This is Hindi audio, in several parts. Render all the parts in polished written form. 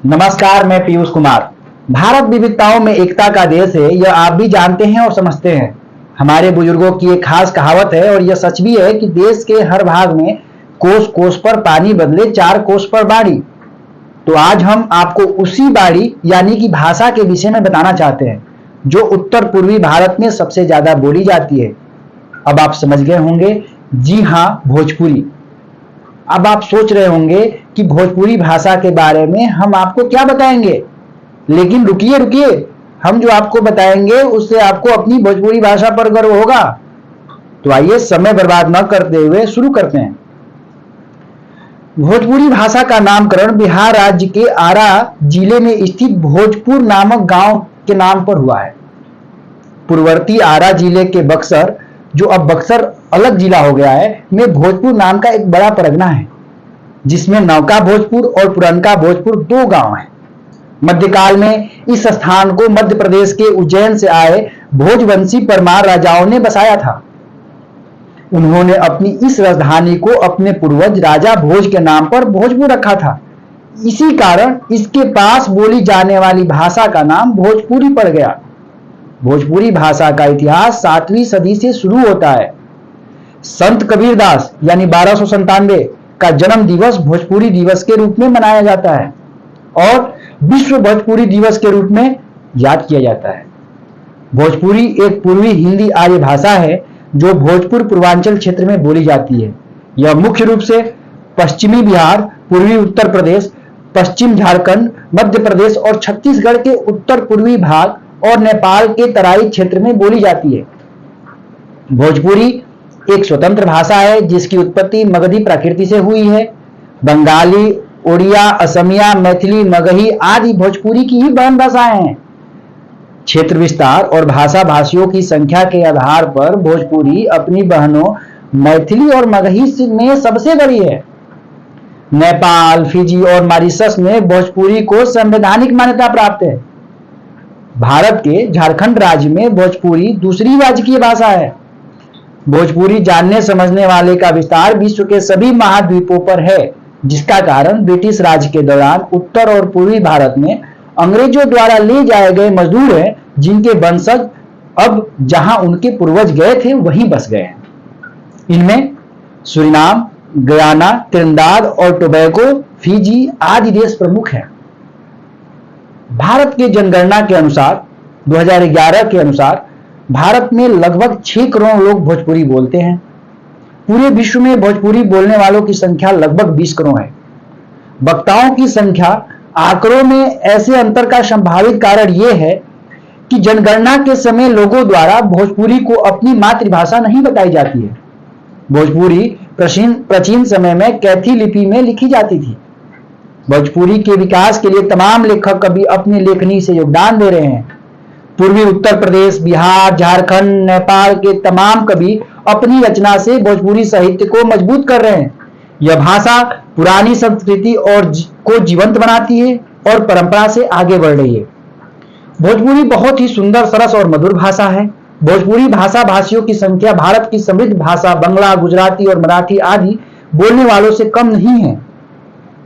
नमस्कार, मैं पीयूष कुमार। भारत विविधताओं में एकता का देश है, यह आप भी जानते हैं और समझते हैं। हमारे बुजुर्गों की एक खास कहावत है और यह सच भी है कि देश के हर भाग में कोस कोस पर पानी बदले 4 कोस पर बाड़ी। तो आज हम आपको उसी बाड़ी यानी कि भाषा के विषय में बताना चाहते हैं जो उत्तर पूर्वी भारत में सबसे ज्यादा बोली जाती है। अब आप समझ गए होंगे, जी हाँ, भोजपुरी। अब आप सोच रहे होंगे कि भोजपुरी भाषा के बारे में हम आपको क्या बताएंगे, लेकिन रुकिए रुकिए, हम जो आपको बताएंगे उससे आपको अपनी भोजपुरी भाषा पर गर्व होगा। तो आइए समय बर्बाद न करते हुए शुरू करते हैं। भोजपुरी भाषा का नामकरण बिहार राज्य के आरा जिले में स्थित भोजपुर नामक गांव के नाम पर हुआ है। पूर्ववर्ती आरा जिले के बक्सर, जो अब बक्सर अलग जिला हो गया है, में भोजपुर नाम का एक बड़ा परगना है जिसमें नौका भोजपुर और पुरनका भोजपुर 2 गांव हैं। मध्यकाल में इस स्थान को मध्य प्रदेश के उज्जैन से आए भोजवंशी परमार राजाओं ने बसाया था। उन्होंने अपनी इस राजधानी को अपने पूर्वज राजा भोज के नाम पर भोजपुर रखा था। इसी कारण इसके पास बोली जाने वाली भाषा का नाम भोजपुरी पड़ गया। भोजपुरी भाषा का इतिहास 7वीं सदी से शुरू होता है। संत कबीरदास यानी 1297 का जन्म दिवस भोजपुरी दिवस के रूप में मनाया जाता है और विश्व भोजपुरी दिवस के रूप में याद किया जाता है। भोजपुरी एक पूर्वी हिंदी आर्य भाषा है जो भोजपुर पूर्वांचल क्षेत्र में बोली जाती है। यह मुख्य रूप से पश्चिमी बिहार, पूर्वी उत्तर प्रदेश, पश्चिम झारखंड, मध्य प्रदेश और छत्तीसगढ़ के उत्तर पूर्वी भाग और नेपाल के तराई क्षेत्र में बोली जाती है। भोजपुरी एक स्वतंत्र भाषा है जिसकी उत्पत्ति मगधी प्राकृति से हुई है। बंगाली, उड़िया, असमिया, मैथिली, मगही आदि भोजपुरी की ही बहन भाषाएं हैं। क्षेत्र विस्तार और भाषा भाषियों की संख्या के आधार पर भोजपुरी अपनी बहनों मैथिली और मगही में सबसे बड़ी है। नेपाल, फिजी और मॉरिशस में भोजपुरी को संवैधानिक मान्यता प्राप्त है। भारत के झारखंड राज्य में भोजपुरी दूसरी राजकीय भाषा है। भोजपुरी जानने समझने वाले का विस्तार विश्व के सभी महाद्वीपों पर है, जिसका कारण ब्रिटिश राज के दौरान उत्तर और पूर्वी भारत में अंग्रेजों द्वारा ले जाए गए मजदूर हैं, जिनके वंशज अब जहां उनके पूर्वज गए थे वहीं बस गए हैं। इनमें सूरीनाम, गयाना, त्रिनिदाद और टोबैगो, फिजी आदि देश प्रमुख हैं। भारत के जनगणना के अनुसार 2011 के अनुसार भारत में लगभग 6 करोड़ लोग भोजपुरी बोलते हैं। पूरे विश्व में भोजपुरी बोलने वालों की संख्या लगभग 20 करोड़ है। वक्ताओं की संख्या आंकड़ों में ऐसे अंतर का संभावित कारण यह है कि जनगणना के समय लोगों द्वारा भोजपुरी को अपनी मातृभाषा नहीं बताई जाती है। भोजपुरी प्राचीन समय में कैथी लिपि में लिखी जाती थी। भोजपुरी के विकास के लिए तमाम लेखक कवि अपनी लेखनी से योगदान दे रहे हैं। पूर्वी उत्तर प्रदेश, बिहार, झारखंड, नेपाल के तमाम कवि अपनी रचना से भोजपुरी साहित्य को मजबूत कर रहे हैं। यह भाषा पुरानी संस्कृति को जीवंत बनाती है और परंपरा से आगे बढ़ रही है। भोजपुरी बहुत ही सुंदर, सरस और मधुर भाषा है। भोजपुरी भाषा भाषियों की संख्या भारत की समृद्ध भाषा बंगला, गुजराती और मराठी आदि बोलने वालों से कम नहीं है।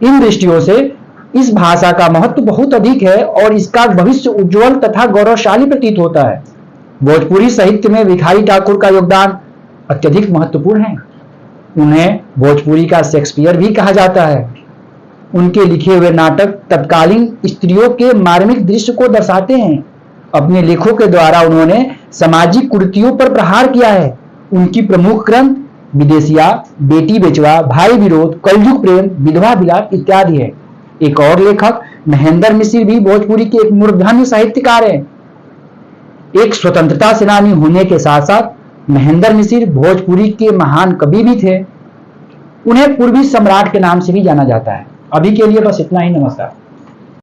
इन दृष्टियों से इस भाषा का महत्व बहुत अधिक है और इसका भविष्य उज्जवल तथा गौरवशाली प्रतीत होता है। भोजपुरी साहित्य में भिखारी ठाकुर का योगदान अत्यधिक महत्वपूर्ण है। उन्हें भोजपुरी का शेक्सपियर भी कहा जाता है। उनके लिखे हुए नाटक तत्कालीन स्त्रियों के मार्मिक दृश्य को दर्शाते हैं। अपने लेखों के द्वारा उन्होंने सामाजिक कुरीतियों पर प्रहार किया है। उनकी प्रमुख ग्रंथ विदेशिया, बेटी बेचवा, भाई विरोध, कलयुग प्रेम, विधवा विलाप इत्यादि है। एक और लेखक महेंद्र मिश्र भी भोजपुरी के एक मूर्धन्य साहित्यकार हैं। एक स्वतंत्रता सेनानी होने के साथ साथ महेंद्र मिश्र भोजपुरी के महान कवि भी थे। उन्हें पूर्वी सम्राट के नाम से भी जाना जाता है। अभी के लिए बस इतना ही। नमस्कार।